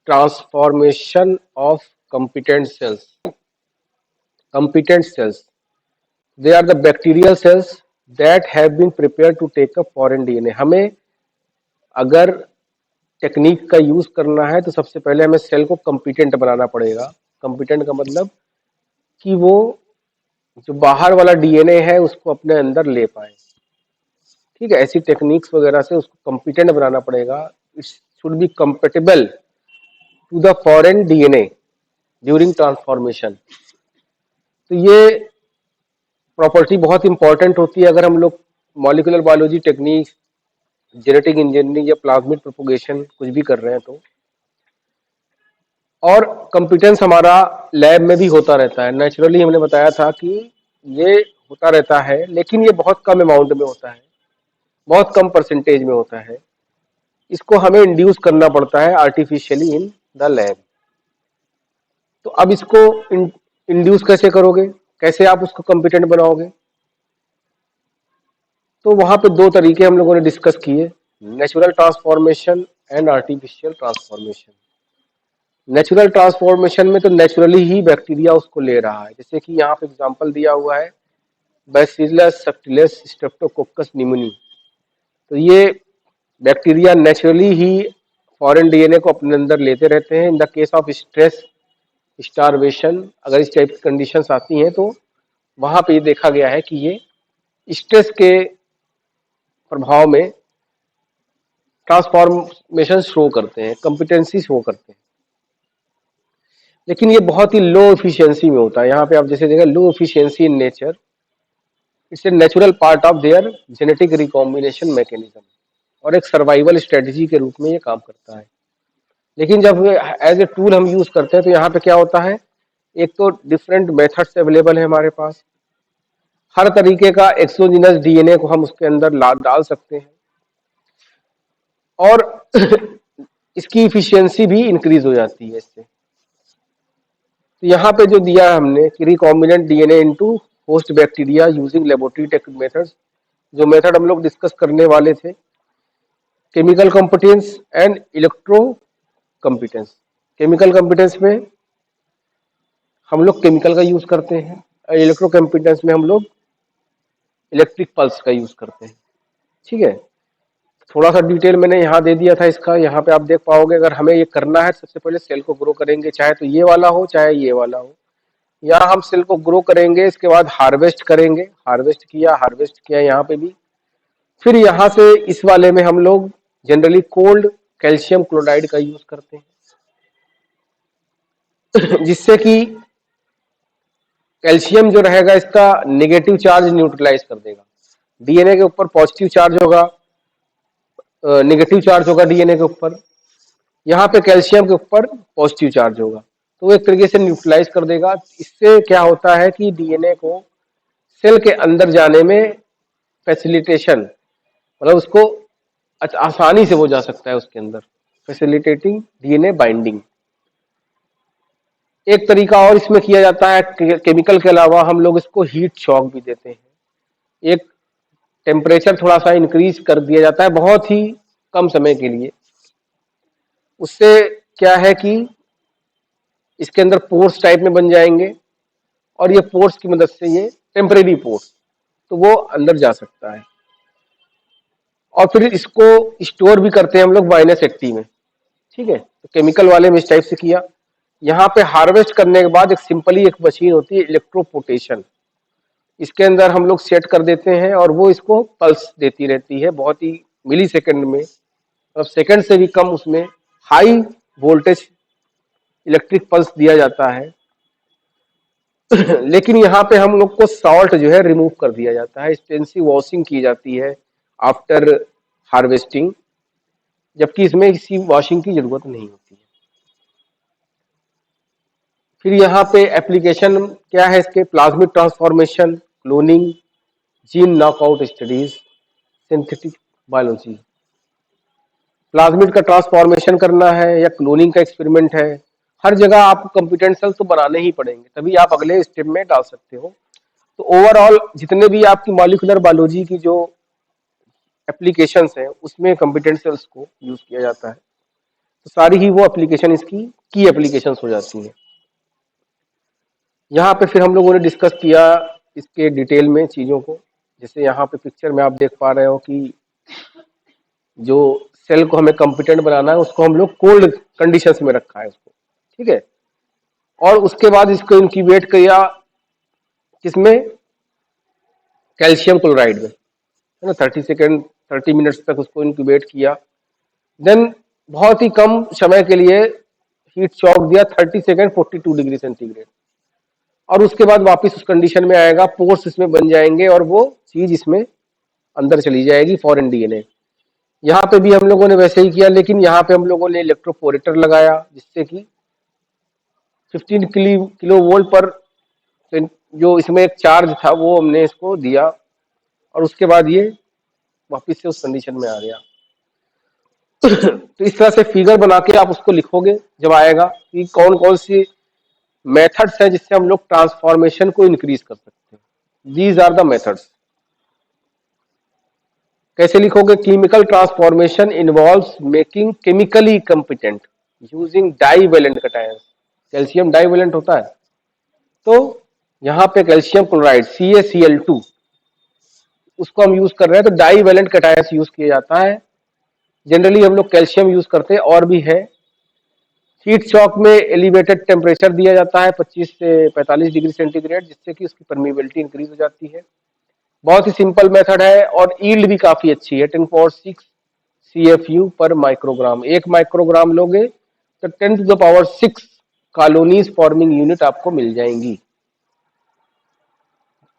transformation of competent cells. Competent cells. They are the bacterial cells that have been prepared to take up foreign DNA. हमें अगर technique का use करना है तो सबसे पहले हमें सेल को कम्पिटेंट बनाना पड़ेगा। कम्पिटेंट का मतलब कि वो जो बाहर वाला डीएनए है उसको अपने अंदर ले पाए। ठीक है, ऐसी टेक्निक्स वगैरह से उसको कम्पिटेंट बनाना पड़ेगा। It should be compatible to the foreign DNA during transformation. तो ये प्रॉपर्टी बहुत इंपॉर्टेंट होती है अगर हम लोग molecular biology technique, genetic engineering या प्लाज्मिड प्रोपोगेशन कुछ भी कर रहे हैं तो। और कंपिटेंस हमारा लैब में भी होता रहता है। नेचुरली हमने बताया था कि ये होता रहता है, लेकिन ये बहुत कम अमाउंट में होता है, बहुत कम परसेंटेज में होता है। इसको हमें इंड्यूस करना पड़ता है आर्टिफिशियली इन द लैब। तो अब इसको इंड्यूस कैसे करोगे, कैसे आप उसको कंपिटेंट बनाओगे? तो वहां पे दो तरीके हम लोगों ने डिस्कस किए, natural transformation and artificial transformation. Natural transformation में तो नेचुरली ही बैक्टीरिया उसको ले रहा है, जैसे कि यहाँ पे एग्जांपल दिया हुआ है बैसिलस सबटिलिस स्ट्रेप्टोकोकस निमोनी। तो ये बैक्टीरिया नेचुरली ही फॉरेन डीएनए को अपने अंदर लेते रहते हैं। In the case of stress, starvation, अगर इस टाइप की कंडीशंस आती हैं तो वहां पे ये देखा गया है कि ये स्ट्रेस के प्रभाव में ट्रांसफॉर्मेशन शो करते हैं, कंपिटेंसी शो करते हैं। लेकिन ये बहुत ही लो एफिशिएंसी में होता है। यहाँ पे आप जैसे देखा लो efficiency in nature, it's a natural part of their genetic recombination mechanism, और एक सर्वाइवल स्ट्रेटजी के रूप में ये काम करता है। लेकिन जब एज ए टूल हम यूज करते हैं तो यहाँ पे क्या होता है, एक तो डिफरेंट मेथड्स अवेलेबल है हमारे पास, हर तरीके का एक्सोजिनस डीएनए को हम उसके अंदर डाल सकते हैं, और इसकी इफिशियंसी भी इंक्रीज हो जाती है इससे। तो यहाँ पे जो दिया है हमने कि recombinant DNA into host bacteria using laboratory technique methods, जो मेथड हम लोग डिस्कस करने वाले थे, chemical competence and electro competence. Chemical competence में हम लोग केमिकल का यूज करते हैं, और इलेक्ट्रो कॉम्पिटेंस में हम लोग इलेक्ट्रिक पल्स का यूज करते हैं। ठीक है, थोड़ा सा डिटेल मैंने यहाँ दे दिया था इसका। यहाँ पे आप देख पाओगे, अगर हमें ये करना है सबसे पहले सेल को ग्रो करेंगे, चाहे तो ये वाला हो चाहे ये वाला हो। यहाँ हम सेल को ग्रो करेंगे, इसके बाद हार्वेस्ट करेंगे, हार्वेस्ट किया यहाँ पे भी। फिर यहाँ से इस वाले में हम लोग जनरली कोल्ड कैल्शियम क्लोराइड का यूज करते हैं, जिससे कि कैल्शियम जो रहेगा इसका नेगेटिव चार्ज न्यूट्रलाइज कर देगा। डीएनए के ऊपर पॉजिटिव चार्ज होगा, नेगेटिव चार्ज होगा डीएनए के ऊपर, यहाँ पे कैल्शियम के ऊपर पॉजिटिव चार्ज होगा, तो एक तरीके से न्यूट्रलाइज कर देगा। इससे क्या होता है कि डीएनए को सेल के अंदर जाने में फैसिलिटेशन, मतलब उसको आसानी से वो जा सकता है उसके अंदर, फैसिलिटेटिंग डीएनए बाइंडिंग। एक तरीका और इसमें किया जाता है, केमिकल के अलावा हम लोग इसको हीट शॉक भी देते हैं। एक टेम्परेचर थोड़ा सा इंक्रीज कर दिया जाता है बहुत ही कम समय के लिए। उससे क्या है कि इसके अंदर पोर्स टाइप में बन जाएंगे, और ये पोर्स की मदद से, ये टेम्परेरी पोर्स, तो वो अंदर जा सकता है। और फिर इसको स्टोर भी करते हैं हम लोग -80 में। ठीक है, तो केमिकल वाले में इस टाइप से किया। यहाँ पे हार्वेस्ट करने के बाद एक सिंपली एक मशीन होती है इलेक्ट्रोपोटेशन, इसके अंदर हम लोग सेट कर देते हैं, और वो इसको पल्स देती रहती है बहुत ही मिली सेकेंड में, अब सेकेंड से भी कम उसमें हाई वोल्टेज इलेक्ट्रिक पल्स दिया जाता है। लेकिन यहाँ पे हम लोग को सॉल्ट जो है रिमूव कर दिया जाता है, एक्सटेंसिव वॉशिंग की जाती है आफ्टर हार्वेस्टिंग, जबकि इसमें किसी वॉशिंग की जरूरत नहीं होती है। फिर यहाँ पे एप्लीकेशन क्या है इसके, plasmic transformation, cloning, gene knockout studies, synthetic biology. Plasmid का ट्रांसफॉर्मेशन करना है या क्लोनिंग का एक्सपेरिमेंट है, हर जगह आपको कंप्यूटेंट सेल्स तो बनाने ही पड़ेंगे, तभी आप अगले स्टेप में डाल सकते हो। तो ओवरऑल जितने भी आपकी मॉलिक्यूलर बायोलॉजी की जो एप्लीकेशंस हैं उसमें कंप्यूटेंट सेल्स को यूज किया जाता है। तो सारी ही वो एप्लीकेशन इसकी की एप्लीकेशंस हो जाती हैं। यहाँ पे फिर हम लोगों ने डिस्कस किया इसके डिटेल में चीज़ों को। जैसे यहाँ पे पिक्चर में आप देख पा रहे हो कि जो सेल को हमें कंपिटेंट बनाना है उसको हम लोग कोल्ड कंडीशंस में रखा है उसको, ठीक है। और उसके बाद इसको इंक्यूबेट किया किसमें, कैल्शियम क्लोराइड में, है ना। 30 सेकेंड 30 मिनट्स तक उसको इंक्यूबेट किया। देन बहुत ही कम समय के लिए हीट शॉक दिया, 30 सेकेंड 42 डिग्री सेंटीग्रेड। और उसके बाद वापस उस कंडीशन में आएगा, पोर्स इसमें बन जाएंगे और वो चीज इसमें अंदर चली जाएगी, फॉरेन डीएनए। यहाँ पे भी हम लोगों ने वैसे ही किया, लेकिन यहाँ पे हम लोगों ने इलेक्ट्रोपोरेटर लगाया जिससे कि 15 किलो वोल्ट पर जो इसमें एक चार्ज था वो हमने इसको दिया और उसके बाद ये वापस से उस कंडीशन में आ गया। तो इस तरह से फिगर बना के आप उसको लिखोगे जब आएगा कि कौन कौन सी मेथड्स है जिससे हम लोग ट्रांसफॉर्मेशन को इंक्रीज कर सकते हैं। These are the methods. कैसे लिखोगे, chemical transformation involves making chemically competent using divalent cations. Calcium divalent होता है, तो यहाँ पे कैल्शियम क्लोराइड CaCl2 उसको हम यूज कर रहे हैं, तो डाइवेलेंट कैटायंस यूज किया जाता है। जनरली हम लोग कैल्शियम यूज करते हैं, और भी है। हीट शॉक में एलिवेटेड टेम्परेचर दिया जाता है 25 से 45 डिग्री सेंटीग्रेड, जिससे कि उसकी परमिबिलिटी इंक्रीज हो जाती है। बहुत ही सिंपल मेथड है और ईल्ड भी काफी अच्छी है, 10⁻⁶ CFU पर माइक्रोग्राम। 1 माइक्रोग्राम लोगे तो 10⁻⁶ कॉलोनीज फॉर्मिंग यूनिट आपको मिल जाएंगी।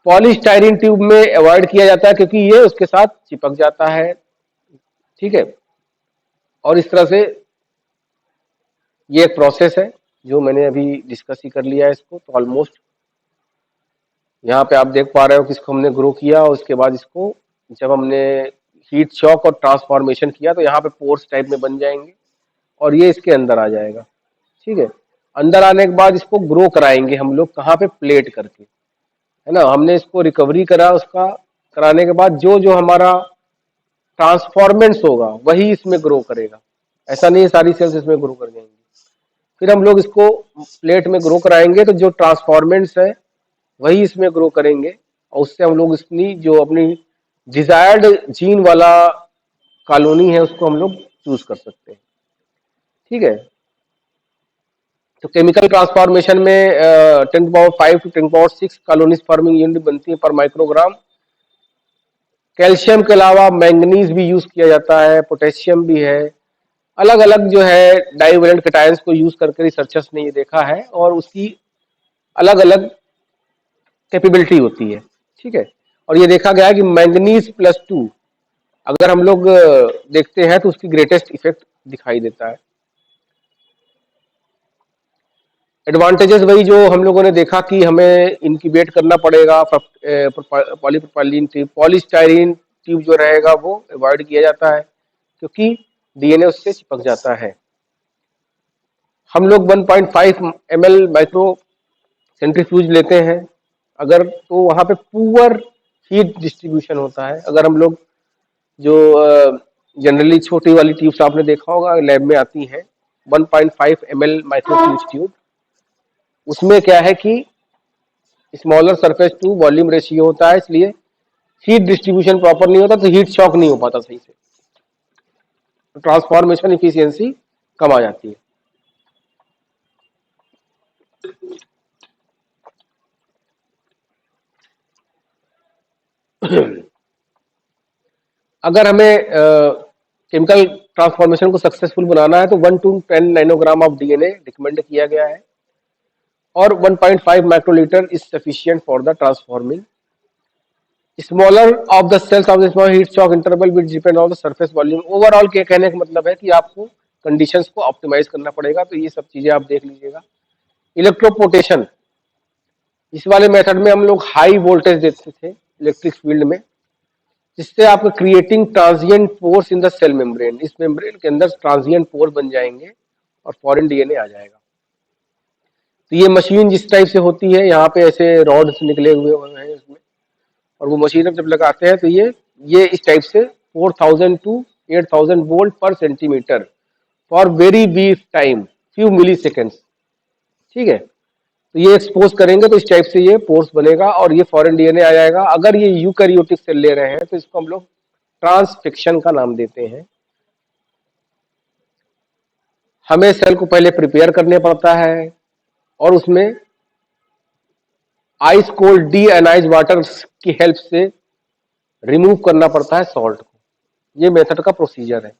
पॉलीस्टाइरीन ट्यूब में अवॉइड किया जाता है क्योंकि ये उसके साथ चिपक जाता है, ठीक है। और इस तरह से ये एक प्रोसेस है जो मैंने अभी डिस्कस ही कर लिया है इसको। तो ऑलमोस्ट यहाँ पे आप देख पा रहे हो कि इसको हमने ग्रो किया और उसके बाद इसको जब हमने हीट शॉक और ट्रांसफॉर्मेशन किया तो यहाँ पे पोर्स टाइप में बन जाएंगे और ये इसके अंदर आ जाएगा, ठीक है। अंदर आने के बाद इसको ग्रो कराएंगे हम लोग, कहाँ पे, प्लेट करके, है ना। हमने इसको रिकवरी करा, उसका कराने के बाद जो जो हमारा ट्रांसफॉर्मेंट्स होगा वही इसमें ग्रो करेगा। ऐसा नहीं है सारी सेल्स इसमें ग्रो कर जाएंगी। फिर हम लोग इसको प्लेट में ग्रो कराएंगे तो जो ट्रांसफॉर्मेंट्स है वही इसमें ग्रो करेंगे और उससे हम लोग इसकी जो अपनी डिजायर्ड जीन वाला कॉलोनी है उसको हम लोग चूज कर सकते हैं, ठीक है। तो केमिकल ट्रांसफॉर्मेशन में 10⁻⁵ to 10⁻⁶ कॉलोनीज फॉर्मिंग यूनिट बनती है पर माइक्रोग्राम। कैल्शियम के अलावा मैंगनीज भी यूज किया जाता है, पोटेशियम भी है। अलग अलग जो है डाइवेलेंट कैटायंस को यूज करके रिसर्चर्स ने ये देखा है और उसकी अलग अलग कैपेबिलिटी होती है, ठीक है। और ये देखा गया है कि मैंगनीज +2 अगर हम लोग देखते हैं तो उसकी ग्रेटेस्ट इफेक्ट दिखाई देता है। एडवांटेजेस वही जो हम लोगों ने देखा कि हमें इंक्यूबेट करना पड़ेगा, पॉलीप्रोपाइलीन ट्यूब, पॉलीस्टाइरीन ट्यूब जो रहेगा वो अवॉइड किया जाता है क्योंकि डीएनए उससे चिपक जाता है। हम लोग 1.5 ml माइक्रो सेंट्रीफ्यूज लेते हैं अगर, तो वहां पे पुअर हीट डिस्ट्रीब्यूशन होता है। अगर हम लोग जो जनरली छोटी वाली ट्यूब्स आपने देखा होगा लैब में आती हैं 1.5 ml माइक्रोफ्यूज ट्यूब, उसमें क्या है कि smaller surface to volume ratio होता है, इसलिए हीट डिस्ट्रीब्यूशन प्रॉपर नहीं होता तो हीट शॉक नहीं हो पाता सही से, तो ट्रांसफॉर्मेशन इफिशियंसी कम आ जाती है। अगर हमें केमिकल ट्रांसफॉर्मेशन को सक्सेसफुल बनाना है तो 1 to 10 nanogram of DNA recommend किया गया है और 1.5 microlitre is sufficient for the transforming. Smaller of the cells of the small heat shock interval which depend on the surface volume. Overall के कहने का मतलब है कि आपको कंडीशंस को ऑप्टिमाइज करना पड़ेगा, तो ये सब चीजें आप देख लीजिएगा। इलेक्ट्रोपोटेशन, इस वाले मेथड में हम लोग हाई वोल्टेज देते थे इलेक्ट्रिक फील्ड में, जिससे आपको creating transient pores in the cell membrane, इस मेम्ब्रेन के अंदर ट्रांजिएंट पोर्स बन जाएंगे और फॉरेन डीएनए आ जाएगा। तो ये मशीन जिस टाइप से होती है, यहाँ पे ऐसे रॉड्स निकले हुए हैं इसमें, और वो मशीन जब लगाते हैं तो ये इस टाइप से 4000 to 8000 वोल्ट पर centimetre for very brief time, few milliseconds. ठीक है, तो ये एक्सपोज करेंगे तो इस टाइप से ये पोर्स बनेगा और ये फॉरेन डीएनए आ जाएगा। अगर ये यूकैरियोटिक सेल ले रहे हैं तो इसको हम लोग ट्रांसफिक्शन का नाम देते हैं। हमें सेल को पहले प्रिपेयर करने पड़ता है और उसमें आइस कोल्ड डी एनाइज वाटर की हेल्प से रिमूव करना पड़ता है सॉल्ट को। ये मेथड का प्रोसीजर है।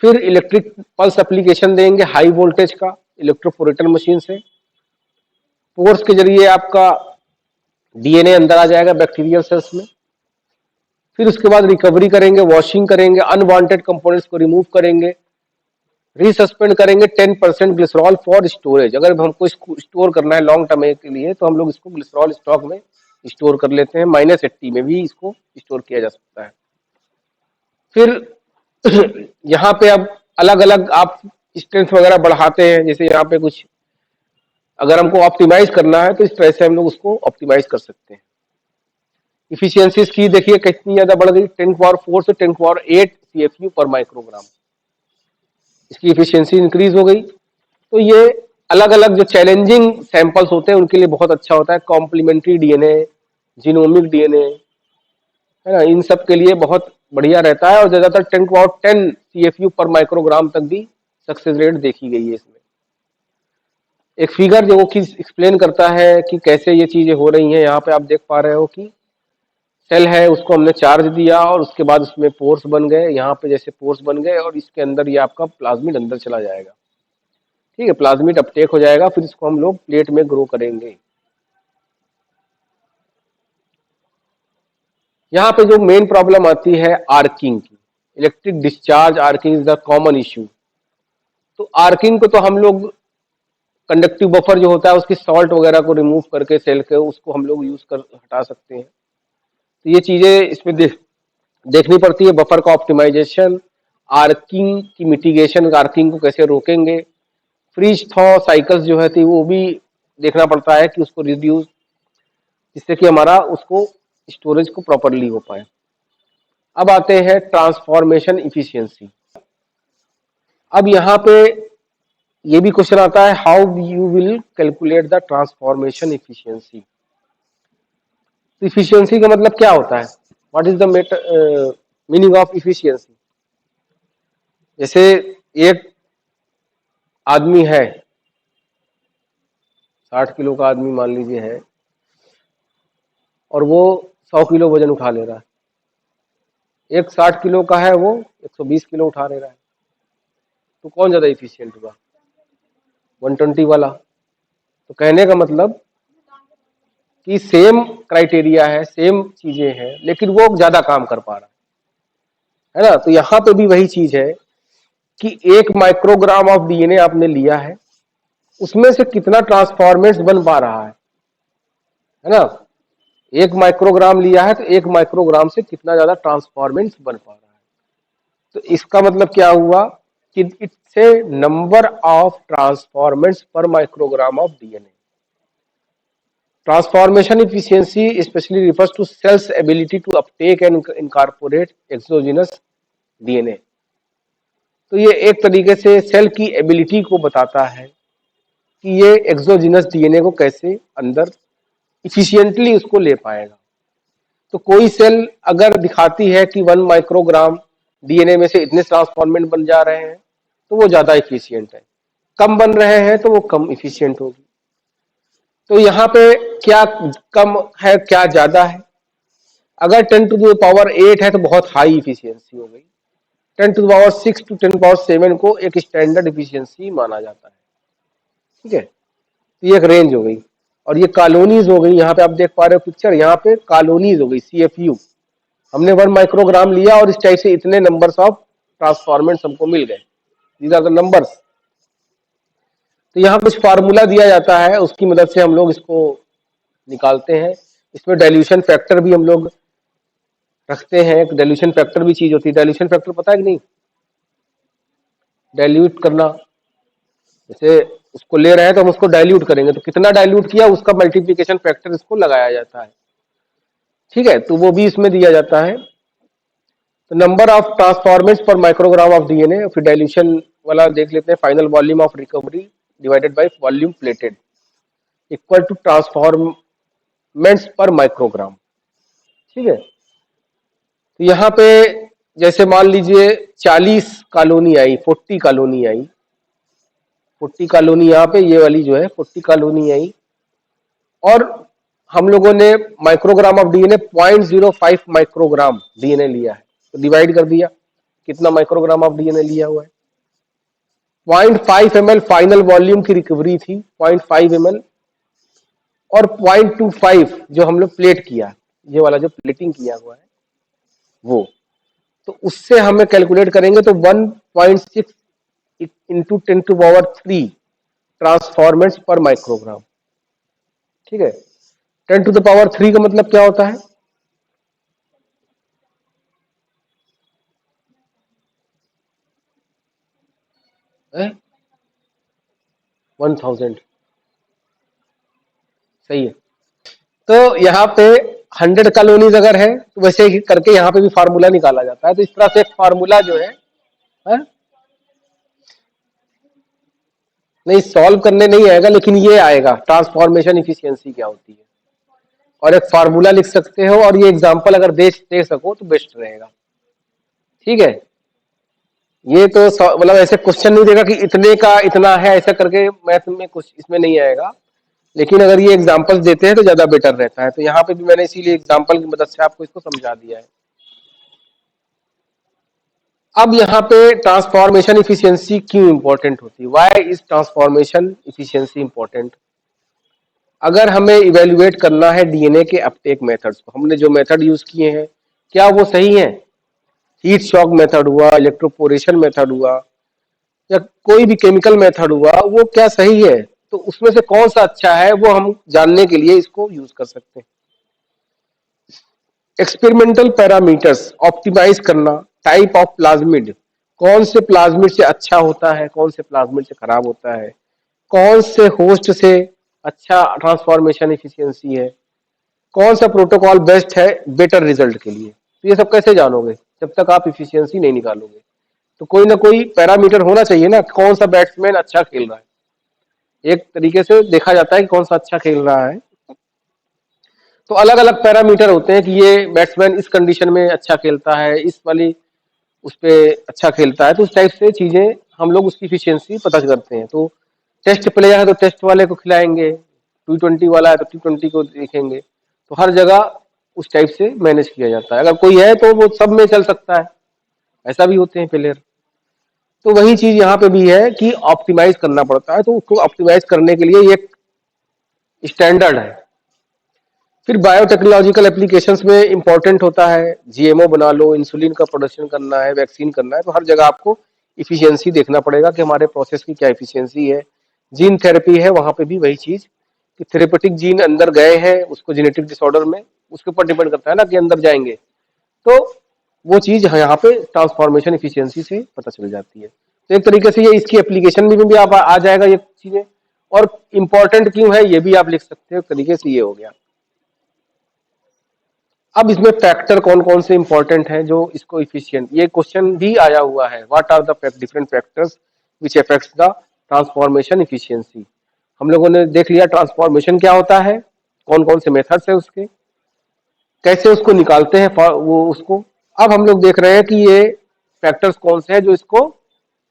फिर इलेक्ट्रिक पल्स एप्लीकेशन देंगे हाई वोल्टेज का इलेक्ट्रोफोरेटर मशीन से। पोर्स के जरिए आपका डीएनए अंदर आ जाएगा बैक्टीरियल सेल्स में। फिर उसके बाद रिकवरी करेंगे, वॉशिंग करेंगे, अनवांटेड कंपोनेंट्स को रिमूव करेंगे, रीसस्पेंड करेंगे 10% ग्लिसरॉल फॉर स्टोरेज। अगर हमको इसको स्टोर करना है लॉन्ग टर्म के लिए तो हम लोग इसको ग्लिसरॉल स्टॉक में स्टोर कर लेते हैं। -80 में भी इसको स्टोर किया जा सकता है। फिर यहाँ पे अब अलग अलग आप स्ट्रेंथ वगैरह बढ़ाते हैं। जैसे यहाँ पे कुछ अगर हमको ऑप्टिमाइज करना है तो इस तरह से हम लोग उसको ऑप्टिमाइज कर सकते हैं। इफिशियंसी की देखिए कितनी ज्यादा बढ़ गई, 10⁴ से 10⁸ CFU पर माइक्रोग्राम। इसकी इफिशियंसी इंक्रीज हो गई। तो ये अलग अलग जो चैलेंजिंग सैंपल्स होते हैं उनके लिए बहुत अच्छा होता है। कॉम्प्लीमेंट्री डीएनए, जीनोमिक डीएनए, है ना, इन सब के लिए बहुत बढ़िया रहता है और ज्यादातर 10⁻10 CFU पर माइक्रोग्राम तक भी सक्सेस रेट देखी गई है इसमें। एक फिगर जो कि एक्सप्लेन करता है कि कैसे ये चीजें हो रही हैं। यहाँ पे आप देख पा रहे हो कि सेल है, उसको हमने चार्ज दिया और उसके बाद उसमें पोर्स बन गए। यहाँ पे जैसे पोर्स बन गए और इसके अंदर ये आपका प्लाज्मिड अंदर चला जाएगा। ठीक है, प्लाज्मिड अपटेक हो जाएगा। फिर इसको हम लोग प्लेट में ग्रो करेंगे। यहाँ पे जो मेन प्रॉब्लम आती है आर्किंग की, electric discharge arcing is the common issue. तो आर्किंग को तो हम लोग कंडक्टिव बफर जो होता है उसकी सॉल्ट वगैरह को रिमूव करके सेल के उसको हम लोग यूज कर हटा सकते हैं। तो ये चीजें इसमें देखनी पड़ती है। बफर का ऑप्टिमाइजेशन, आर्किंग की मिटिगेशन, आर्किंग को कैसे रोकेंगे, फ्रीज थॉ साइकिल्स जो है थी वो भी देखना पड़ता है कि उसको रिड्यूस, जिससे कि हमारा उसको स्टोरेज को प्रॉपरली हो पाए। अब आते हैं ट्रांसफॉर्मेशन इफिशियंसी। अब यहाँ पे ये भी क्वेश्चन आता है, how you will calculate the transformation efficiency. Efficiency का मतलब क्या होता है, what is the meaning of efficiency. जैसे एक आदमी है, 60 किलो का आदमी मान लीजिए है, और वो 100 किलो वजन उठा ले रहा है। एक 60 किलो का है, वो 120 किलो उठा ले रहा है। तो कौन ज्यादा इफिशियंट हुआ, 120 वाला। तो कहने का मतलब कि सेम क्राइटेरिया है, सेम चीजें हैं, लेकिन वो ज्यादा काम कर पा रहा है ना। तो यहां पे भी वही चीज है कि 1 माइक्रोग्राम ऑफ डीएनए आपने लिया है, उसमें से कितना ट्रांसफॉर्मेट्स बन पा रहा है ना। 1 माइक्रोग्राम लिया है तो 1 माइक्रोग्राम से कितना ज्यादा ट्रांसफॉर्मेंट्स बन पा रहा है। तो इसका मतलब क्या हुआ कि it's a number of transformants पर microgram of DNA. Transformation efficiency especially refers to cell's ability to uptake and incorporate exogenous DNA। तो ये एक तरीके से सेल की एबिलिटी को बताता है कि ये एक्सोजिनस डीएनए को कैसे अंदर इफिशिएंटली उसको ले पाएगा। तो कोई सेल अगर दिखाती है कि 1 माइक्रोग्राम डीएनए में से इतने ट्रांसफॉर्मेंट बन जा रहे हैं तो वो ज्यादा इफिशिएंट है, कम बन रहे हैं तो वो कम इफिशिएंट होगी। तो यहाँ पे क्या कम है क्या ज्यादा है। अगर 10⁸ है तो बहुत हाई इफिशियंसी हो गई। 10⁶ to 10⁷ को एक स्टैंडर्ड इफिशियंसी माना जाता है। ठीक है, तो ये एक रेंज हो गई। और ये कॉलोनीज हो गई। यहाँ पे आप देख पा रहे हो पिक्चर, यहाँ पे कॉलोनीज हो गई, CFU। हमने 1 माइक्रोग्राम लिया और इस टाइप से इतने नंबर्स ऑफ ट्रांसफॉर्मेंट्स हमको मिल गए। These are the numbers. तो यहाँ कुछ फार्मूला दिया जाता है, उसकी मदद से हम लोग इसको निकालते हैं। इसमें डाइल्यूशन फैक्टर भी हम लोग रखते हैं। एक डाइल्यूशन फैक्टर भी चीज होती है। डाइल्यूशन फैक्टर पता है कि नहीं, डाइल्यूट करना। जैसे उसको ले रहे हैं तो हम उसको डाइल्यूट करेंगे, तो कितना डाइल्यूट किया उसका मल्टीप्लिकेशन फैक्टर इसको लगाया जाता है। ठीक है, तो वो भी इसमें दिया जाता है। तो नंबर ऑफ ट्रांसफॉर्मेंट्स पर माइक्रोग्राम ऑफ डीएनए, फिर डाइल्यूशन वाला देख लेते हैं, final volume of recovery divided by volume plated equal to transformants पर माइक्रोग्राम। ठीक है, तो यहाँ पे जैसे मान लीजिए 40 कॉलोनी आई, 40 कॉलोनी आई, 40 कॉलोनी यहाँ पे ये वाली जो है 40 कॉलोनी आई, और हम लोगों ने microgram of DNA 0.05 microgram DNA लिया है, तो डिवाइड कर दिया कितना माइक्रोग्राम ऑफ डीएनए लिया हुआ है। 0.5 ml फाइनल वॉल्यूम की रिकवरी थी, 0.5 ml, और 0.25 जो हम लोग प्लेट किया, ये वाला जो प्लेटिंग किया हुआ है वो, तो उससे हमें कैलकुलेट करेंगे तो 1.6 इंटू 10⁻³ ट्रांसफॉर्मेंट्स पर माइक्रोग्राम। ठीक है, 10⁻³ का मतलब क्या होता है? है 1000। सही है, तो यहाँ पे 100 कॉलोनीज अगर है तो वैसे ही करके यहाँ पे भी फार्मूला निकाला जाता है। तो इस तरह से एक फार्मूला जो है? नहीं, सॉल्व करने नहीं आएगा, लेकिन ये आएगा ट्रांसफॉर्मेशन इफिशियंसी क्या होती है, और एक फार्मूला लिख सकते हो, और ये एग्जांपल अगर दे सको तो बेस्ट रहेगा। ठीक है, ये तो मतलब ऐसे क्वेश्चन नहीं देगा कि इतने का इतना है, ऐसा करके मैथ में कुछ इसमें नहीं आएगा, लेकिन अगर ये एग्जांपल्स देते हैं तो ज्यादा बेटर रहता है। तो यहाँ पे भी मैंने इसीलिए एग्जांपल की मदद से आपको इसको समझा दिया है। अब यहाँ पे ट्रांसफॉर्मेशन इफिशियंसी क्यों इंपॉर्टेंट होती है? Why is transformation efficiency important? अगर हमें इवेल्युएट करना है डीएनए के अपटेक मेथड्स को, हमने जो मेथड यूज किए हैं क्या वो सही है? हीट शॉक मेथड हुआ, इलेक्ट्रोपोरेशन मेथड हुआ, या कोई भी केमिकल मेथड हुआ, वो क्या सही है? तो उसमें से कौन सा अच्छा है वो हम जानने के लिए इसको यूज कर सकते हैं। एक्सपेरिमेंटल पैरामीटर्स ऑप्टिमाइज करना, टाइप ऑफ प्लाज्मिड, कौन से प्लाज्मिड से अच्छा होता है, कौन से प्लाज्मिड से खराब होता है, कौन से होस्ट से अच्छा ट्रांसफॉर्मेशन एफिशिएंसी है, कौन सा प्रोटोकॉल बेस्ट है बेटर रिजल्ट के लिए। तो ये सब कैसे जानोगे जब तक आप इफिशियंसी नहीं निकालोगे? तो कोई ना कोई पैरामीटर होना चाहिए ना, कौन सा बैट्समैन अच्छा खेल रहा है, एक तरीके से देखा जाता है कि कौन सा अच्छा खेल रहा है। तो अलग अलग पैरामीटर होते हैं कि ये बैट्समैन इस कंडीशन में अच्छा खेलता है, इस वाली उस पे अच्छा खेलता है, तो उस टाइप से चीजें हम लोग उसकी इफिशियंसी पता करते हैं। तो टेस्ट प्लेयर है तो टेस्ट वाले को खिलाएंगे, T20 वाला है तो T20 को देखेंगे, तो हर जगह उस टाइप से मैनेज किया जाता है। अगर कोई है तो वो सब में चल सकता है, ऐसा भी होते हैं प्लेयर। तो वही चीज यहाँ पे भी है कि ऑप्टिमाइज करना पड़ता है, तो उसको ऑप्टिमाइज करने के लिए एक स्टैंडर्ड है। फिर बायोटेक्नोलॉजिकल एप्लीकेशंस में इंपॉर्टेंट होता है, जीएमओ बना लो, इंसुलिन का प्रोडक्शन करना है, वैक्सीन करना है, तो हर जगह आपको इफिशियंसी देखना पड़ेगा कि हमारे प्रोसेस की क्या इफिशियंसी है। जीन थेरेपी है, वहां पे भी वही चीज कि थेरेपेटिक जीन अंदर गए हैं उसको जेनेटिक डिसऑर्डर में, उसके ऊपर डिपेंड करता है ना कि अंदर जाएंगे, तो वो चीज यहाँ पे ट्रांसफॉर्मेशन इफिशियंसी से पता चल जाती है। तो एक तरीके से ये इसकी एप्लीकेशन में भी आप आ जाएगा ये चीजें, और इम्पोर्टेंट क्यों है ये भी आप लिख सकते हो। एक तरीके से ये हो गया। अब इसमें फैक्टर कौन कौन से इंपॉर्टेंट हैं जो इसको इफिशियंट, ये क्वेश्चन भी आया हुआ है, what are the different factors which affects the transformation efficiency. हम लोगों ने देख लिया ट्रांसफॉर्मेशन क्या होता है, कौन कौन से मेथड्स है उसके, कैसे उसको निकालते हैं वो उसको। अब हम लोग देख रहे हैं कि ये फैक्टर्स कौन से हैं जो इसको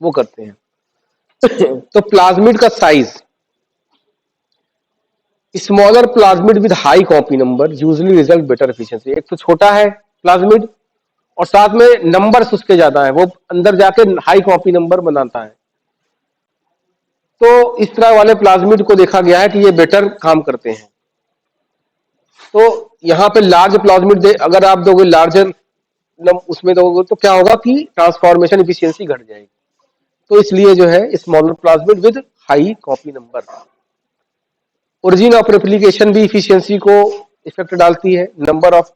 वो करते हैं। तो प्लाज्मिड का size, smaller plasmid with high copy number usually result better efficiency. एक तो छोटा है प्लाज्मिड और साथ में नंबर्स उसके ज्यादा है, वो अंदर जाके हाई कॉपी नंबर बनाता है, तो इस तरह वाले प्लाज्मिड को देखा गया है कि ये बेटर काम करते हैं। तो यहाँ पे लार्ज प्लाज्मिड अगर आप दोगे लार्जर उसमें दोगे तो क्या होगा कि ट्रांसफॉर्मेशन इफिशियंसी घट जाएगी। तो इसलिए जो है smaller plasmid with high copy number. Origin of replication भी इफिशियंसी को इफेक्ट डालती है, number of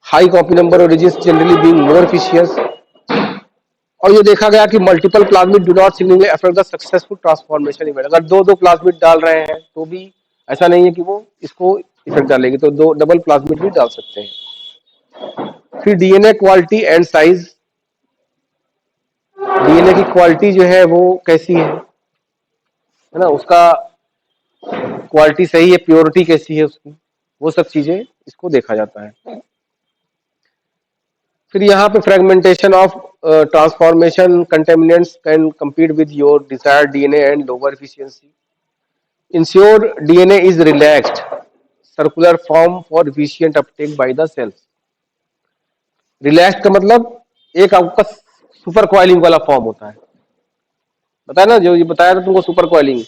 high copy number origin generally being more efficient. और ये देखा गया कि multiple plasmid do not significantly affect the successful transformation event. अगर दो दो प्लाज्मिड डाल रहे हैं तो भी ऐसा नहीं है कि वो इसको इफेक्ट डालेगी, तो दो डबल प्लाज्मिड भी डाल सकते हैं। फिर DNA quality and size, DNA की क्वालिटी जो है वो कैसी है ना, उसका क्वालिटी सही है, प्योरिटी कैसी है उसकी, वो सब चीजें इसको देखा जाता है। फिर यहाँ पे fragmentation of transformation contaminants can compete with your desired DNA and lower efficiency. Ensure DNA is relaxed circular form for efficient uptake by the cells. Relax का मतलब एक आपका सुपर क्वाइलिंग वाला फॉर्म होता है, बताया ना, जो ये बताया था तुमको सुपर क्वाइलिंग,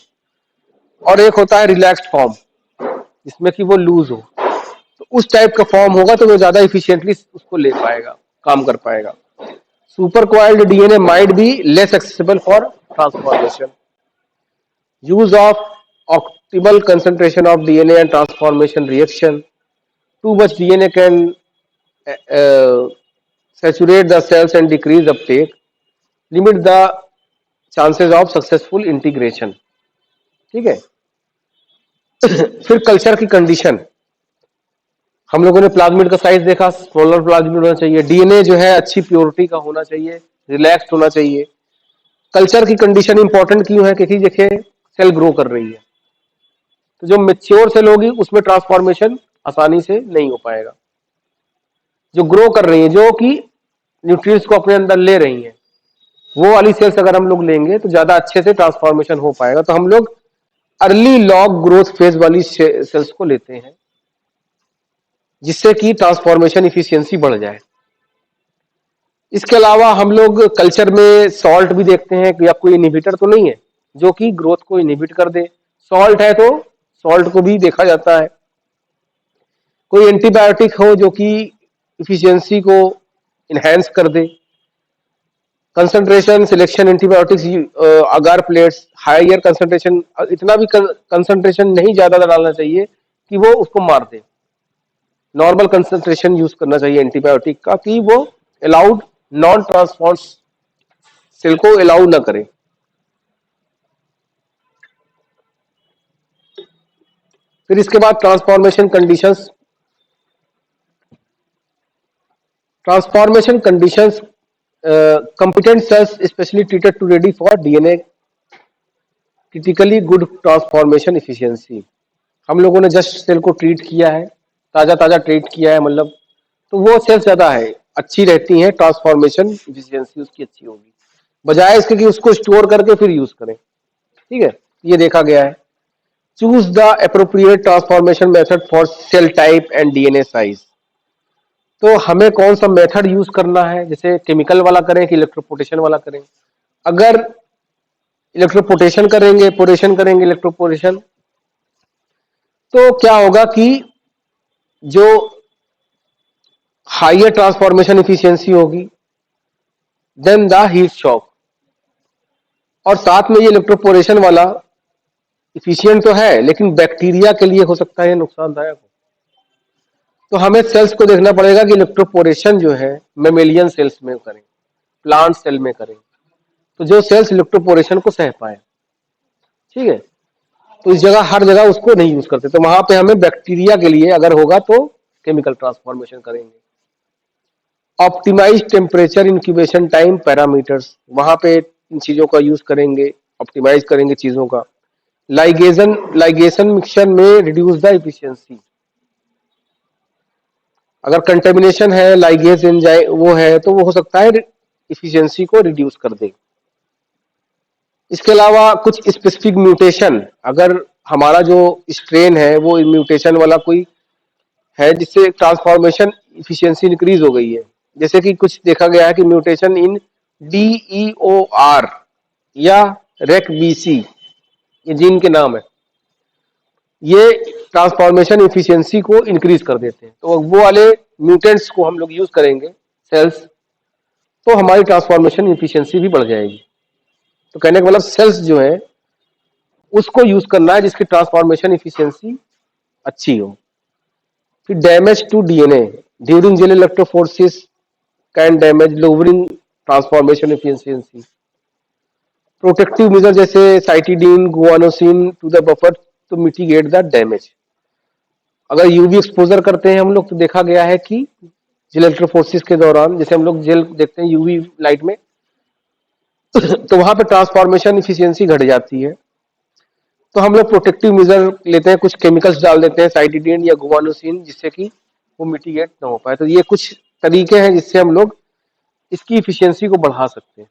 और एक होता है रिलैक्स्ड फॉर्म जिसमें कि वो लूज हो। तो उस टाइप का फॉर्म होगा तो वो ज्यादा इफिशिएंटली उसको ले पाएगा, काम कर पाएगा। Super coiled DNA might be less accessible for transformation. use of optimal concentration of DNA and transformation reaction. Too much DNA can uh, saturate the cells and decrease uptake, limit the chances of successful integration. ठीक है। फिर culture की condition, हम लोगों ने plasmid का size देखा, smaller plasmid होना चाहिए, डीएनए जो है अच्छी प्योरिटी का होना चाहिए, रिलैक्स्ड होना चाहिए। कल्चर की कंडीशन इंपॉर्टेंट क्यों है, क्योंकि देखिए सेल ग्रो कर रही है, तो जो मेच्योर सेल होगी उसमें ट्रांसफॉर्मेशन आसानी से नहीं हो पाएगा। जो ग्रो कर रही है, जो कि न्यूट्रिएंट्स को अपने अंदर ले रही हैं, वो वाली सेल्स अगर हम लोग लेंगे तो ज्यादा अच्छे से ट्रांसफॉर्मेशन हो पाएगा। तो हम लोग अर्ली लॉग ग्रोथ फेज वाली सेल्स को लेते हैं, जिससे कि ट्रांसफॉर्मेशन इफिशियंसी बढ़ जाए। इसके अलावा हम लोग कल्चर में सॉल्ट भी देखते हैं कि या कोई इनहिबिटर तो नहीं है जो कि ग्रोथ को इनहिबिट कर दे। सॉल्ट है तो सॉल्ट को भी देखा जाता है। कोई एंटीबायोटिक हो जो कि इफिशियंसी को इनहेंस कर दे। कंसंट्रेशन सिलेक्शन एंटीबायोटिक्स अगार प्लेट्स हायर कंसंट्रेशन, इतना भी कंसंट्रेशन नहीं ज्यादा डालना चाहिए कि वो उसको मार दे। नॉर्मल कंसंट्रेशन यूज करना चाहिए एंटीबायोटिक का कि वो अलाउड नॉन ट्रांसफॉर्म सेल को अलाउ ना करे। फिर इसके बाद transformation conditions competent cells especially treated to ready for DNA critically good transformation efficiency। हम लोगों ने जस्ट सेल को ट्रीट किया है, ताजा ताजा ट्रीट किया है, मतलब तो वो सेल्स ज्यादा है अच्छी रहती हैं, ट्रांसफॉर्मेशन इफिशियंसी उसकी अच्छी होगी, बजाय इसके कि उसको स्टोर करके फिर यूज करें। ठीक है, ये देखा गया है। Choose the appropriate transformation method for sale type and DNA size. तो हमें कौन सा मेथड यूज करना है, जैसे केमिकल वाला करें कि इलेक्ट्रोपोर्टेशन वाला करें। अगर इलेक्ट्रोपोर्टेशन करेंगे, पोरेशन करेंगे इलेक्ट्रोपोरेशन, तो क्या होगा कि जो हाइयर ट्रांसफॉर्मेशन इफिशियंसी होगी देन द हीट शॉक, और साथ में ये इलेक्ट्रोपोरेशन वाला इफिशियंट तो है लेकिन बैक्टीरिया के लिए हो सकता है नुकसानदायक हो। तो हमें सेल्स को देखना पड़ेगा कि इलेक्ट्रोपोरेशन जो है मेमेलियन सेल्स में करें, प्लांट सेल में करें, तो जो सेल्स इलेक्ट्रोपोरेशन को सह पाए। ठीक है, तो इस जगह हर जगह उसको नहीं यूज करते, तो वहां पे हमें बैक्टीरिया के लिए अगर होगा तो केमिकल ट्रांसफॉर्मेशन करेंगे। Optimize temperature incubation time parameters, वहां पे इन चीजों का यूज करेंगे, ऑप्टिमाइज करेंगे चीजों का। लाइगेशन मिक्सचर में रिड्यूस द इफिशियंसी, अगर कंटेमिनेशन है लाइगेज एंजाइम वो है तो वो हो सकता है इफिशियंसी को रिड्यूस कर दे। इसके अलावा कुछ स्पेसिफिक म्यूटेशन, अगर हमारा जो स्ट्रेन है वो म्यूटेशन वाला कोई है जिससे ट्रांसफॉर्मेशन इफिशियंसी इंक्रीज हो गई है, जैसे कि कुछ देखा गया है कि म्यूटेशन इन DEOR या REC-BC, ये जीन के नाम है, ये ट्रांसफॉर्मेशन इफिशियंसी को इंक्रीज कर देते हैं। तो वो वाले म्यूटेंट्स को हम लोग यूज करेंगे सेल्स, तो हमारी ट्रांसफॉर्मेशन इफिशियंसी भी बढ़ जाएगी। तो कहने का मतलब सेल्स जो है उसको यूज करना है जिसकी ट्रांसफॉर्मेशन इफिशियंसी अच्छी हो। फिर damage to DNA during gel electrophoresis can damage lowering transformation efficiency. Protective measure जैसे cytidine guanosine to the buffer to mitigate the damage. अगर यूवी एक्सपोजर करते हैं हम लोग तो देखा गया है कि जेल इलेक्ट्रोफोरेसिस के दौरान, जैसे हम लोग जेल देखते हैं यूवी लाइट में, तो वहां पे ट्रांसफॉर्मेशन इफिशियंसी घट जाती है। तो हम लोग प्रोटेक्टिव मेजर लेते हैं, कुछ केमिकल्स डाल देते हैं, साइटिडीन या गुआनोसिन, जिससे कि वो मिटिगेट ना हो पाए। तो ये कुछ तरीके हैं जिससे हम लोग इसकी इफिशियंसी को बढ़ा सकते हैं।